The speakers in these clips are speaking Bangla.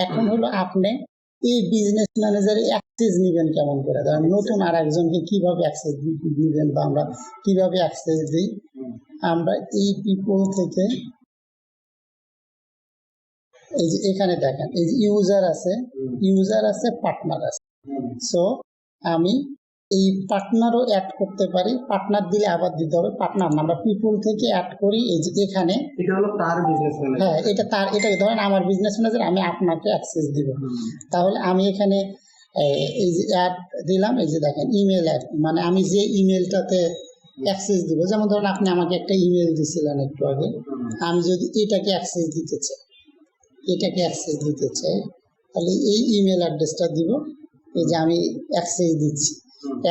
এখন হলো আপনি এই বিজনেস ম্যানেজারে অ্যাক্সেস নেবেন কেমন করে, ধরেন নতুন আর একজনকে কিভাবে অ্যাক্সেস দিবেন বা আমরা কিভাবে অ্যাক্সেস দিই। আমরা এই পিপল থেকে এই যে এখানে দেখেন এই যে ইউজার আছে পার্টনার আছে। সো আমি এই পার্টনারও অ্যাড করতে পারি, পার্টনার দিলে আবার দিতে হবে পার্টনার না, আমরা পিপল থেকে অ্যাড করি। এই যে এখানে এটা হলো তার বিজনেস ম্যানেজার, হ্যাঁ এটাকে ধরেন আমার বিজনেস ম্যানেজার, আমি আপনাকে অ্যাক্সেস দিব। তাহলে আমি এখানে এই যে অ্যাড দিলাম, এই যে দেখেন ইমেল অ্যাড, মানে আমি যে ইমেলটাতে অ্যাক্সেস দিব, যেমন ধরুন আপনি আমাকে একটা ইমেল দিয়েছিলেন একটু আগে, আমি যদি এটাকে অ্যাক্সেস দিতে চাই তাহলে এই ইমেল অ্যাড্রেসটা দিব, এই যে আমি অ্যাক্সেস দিচ্ছি।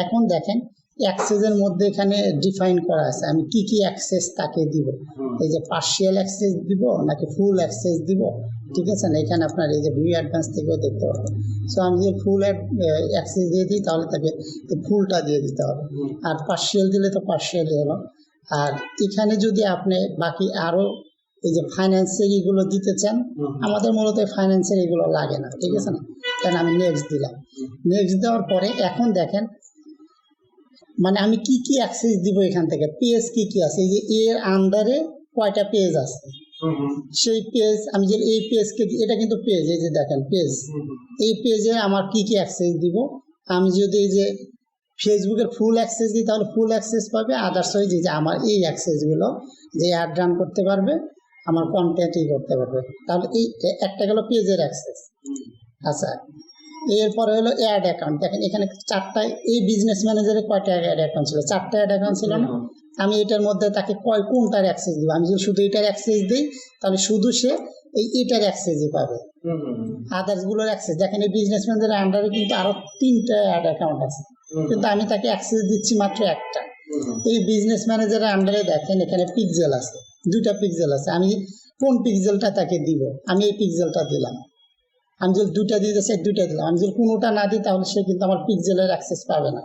এখন দেখেন অ্যাক্সেসের মধ্যে এখানে ডিফাইন করা আছে আমি কি কি অ্যাক্সেস তাকে দিব, এই যে পার্শিয়াল অ্যাক্সেস দিব নাকি ফুল অ্যাক্সেস দিব, ঠিক আছে না। এখানে আপনার এই যে ভিউ অ্যাডভান্স থেকেও দেখতে পাবেন। সো আমি যদি ফুল অ্যাক্সেস দিয়ে দিই তাহলে তাকে ফুলটা দিয়ে দিতে হবে, আর পার্শিয়াল দিলে তো পার্শিয়ালই হলো। আর এখানে যদি আপনি বাকি আরও এই যে ফাইন্যান্সের এগুলো দিতে চান, আমাদের মূলত ফাইন্যান্সের এগুলো লাগে না, ঠিক আছে না। কারণ আমি নেক্সট দিলাম, নেক্সট দেওয়ার পরে এখন দেখেন মানে আমি কি কি অ্যাক্সেস দিব এখান থেকে, পেজ কি কি আছে, এই যে এর আন্ডারে কয়টা পেজ আছে, সেই পেজ আমি যে এই পেজকে, এটা কিন্তু পেজ, এই যে দেখেন পেজ, এই পেজে আমার কি কি অ্যাক্সেস দিব। আমি যদি এই যে ফেসবুকের ফুল অ্যাক্সেস দিই তাহলে ফুল অ্যাক্সেস পাবে, আদার্স হয়ে যে আমার এই অ্যাক্সেসগুলো যে অ্যাড রান করতে পারবে, আমার কন্টেন্টই করতে পারবে। তাহলে এই একটা গেল পেজের অ্যাক্সেস। আচ্ছা, এরপরে হলো অ্যাড অ্যাকাউন্ট। দেখেন এখানে চারটায়, এই বিজনেস ম্যানেজারে কয়টা অ্যাড অ্যাকাউন্ট ছিল, চারটা অ্যাড অ্যাকাউন্ট ছিল না। আমি এটার মধ্যে তাকে কোনটার অ্যাক্সেস দিব, আমি যদি শুধু এটার অ্যাক্সেস দিই তাহলে শুধু সে এটার অ্যাক্সেসই পাবে, আদার্সগুলোর অ্যাক্সেস। দেখেন এই বিজনেস ম্যানেজারের আন্ডারে কিন্তু আরও 3টা অ্যাড অ্যাকাউন্ট আছে, কিন্তু আমি তাকে অ্যাক্সেস দিচ্ছি মাত্র একটা। এই বিজনেস ম্যানেজারের আন্ডারে দেখেন এখানে পিক্সেল আছে, 2টা পিক্সেল আছে। আমি কোন পিক্সেলটা তাকে দিব, আমি এই পিক্সেলটা দিলাম। আমি যদি 2টা দিতে চাই 2টা দিলাম, আমি যদি কোনোটা না দিই তাহলে সে কিন্তু আমার পিক্সেলের অ্যাক্সেস পাবে না।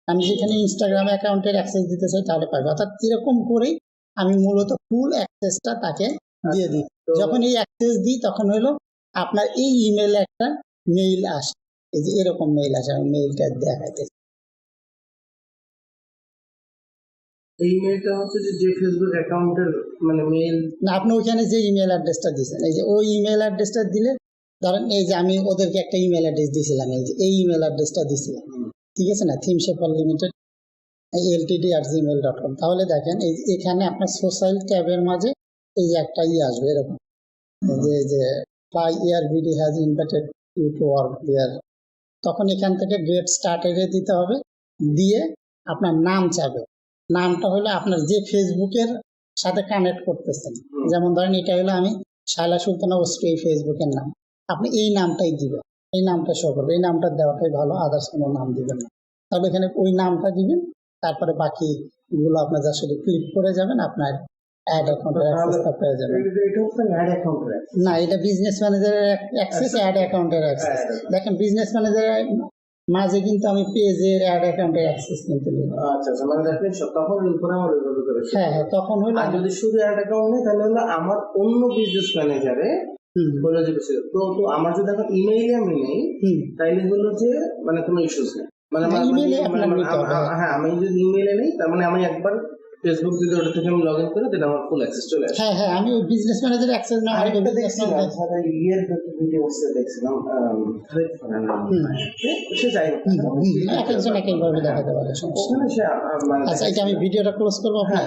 আমি যেখানে ইনস্টাগ্রাম অ্যাকাউন্টের অ্যাক্সেস দিতে চাই তাহলে পাবে। অর্থাৎ এরকম করেই আমি মূলত ফুল অ্যাক্সেসটা তাকে দিয়ে দিই। যখন এই অ্যাক্সেস দিই তখন হলো আপনার এই ইমেলে একটা মেইল আসে, এই যে এরকম মেইল আসে, আমি মেইলটা দেখাইতে। এই মেইলটা হচ্ছে যে ফেসবুক অ্যাকাউন্টের মানে মেইল না, আপনি ওইখানে যে ইমেল অ্যাড্রেসটা দিয়েছেন, এই যে ওই ইমেল অ্যাড্রেসটা দিলে, ধরেন এই যে আমি ওদেরকে একটা ইমেল অ্যাড্রেস দিয়েছিলাম, এই যে এই ইমেল অ্যাড্রেসটা দিয়েছিলাম, ঠিক আছে না, Themeshaper Limited ltd@gmail.com। তাহলে দেখেন এই এখানে আপনার সোশ্যাল ট্যাবের মাঝে এই যে একটা আসবে এরকম, যে by year VD has invited you to work here. তখন এখান থেকে গেট স্টার্টেডে দিতে হবে, দিয়ে আপনার নাম চাবে। নামটা হলো আপনার যে ফেসবুকের সাথে কানেক্ট করতেছেন, যেমন ধরেন এটা হলো আমি শায়লা সুলতানা ওসফি, এই ফেসবুকের নাম, আপনি এই নামটাই দিবেন, এই নামটা শো করবে, এই নামটা দেওয়াটাই ভালো, আদার্স কোনো নাম দিবেন না। তাহলে এখানে ওই নামটা দিবেন, তারপরে বাকিগুলো আপনার যা শুধু ক্লিক করে যাবেন, আপনার অ্যাড অ্যাকাউন্টের অ্যাক্সেসটা পেয়ে যাবেন। না, এটা বিজনেস ম্যানেজারের অ্যাক্সেস, অ্যাড অ্যাকাউন্টের অ্যাক্সেস। দেখেন বিজনেস ম্যানেজারের মাঝে কিন্তু আমি পেজের অ্যাড অ্যাকাউন্টের অ্যাক্সেস কিন্তু নিলাম। আচ্ছা, মানে দেখেন তখন উপরে আমার ওইভাবে করে। হ্যাঁ, তখন হলো। আর যদি শুধু অ্যাড অ্যাকাউন্ট নেই তাহলে হলো আমার অন্য বিজনেস ম্যানেজারে বলে যে তো আমার যদি এখন ইমেইলে আমি নেই তাইলে হলো যে মানে কোনো ইস্যুস নেই, মানে হ্যাঁ আমি যদি ইমেইলে নেই তার মানে আমি একবার ফেসবুক যদি ওটা থেকে আমি লগ ইন করি তাহলে আমার ফুল অ্যাক্সেস চলে আসে। হ্যাঁ আমি বিজনেস ম্যানেজারের অ্যাক্সেস না, আমি দেখছিলাম স্যার ইয়ার ভিডিওসে দেখছিলাম সে যাই এক একজন এক একভাবে দেখাতে পারে, সমস্যা। আচ্ছা, এটা আমি ভিডিওটা ক্লোজ করবো আপনার।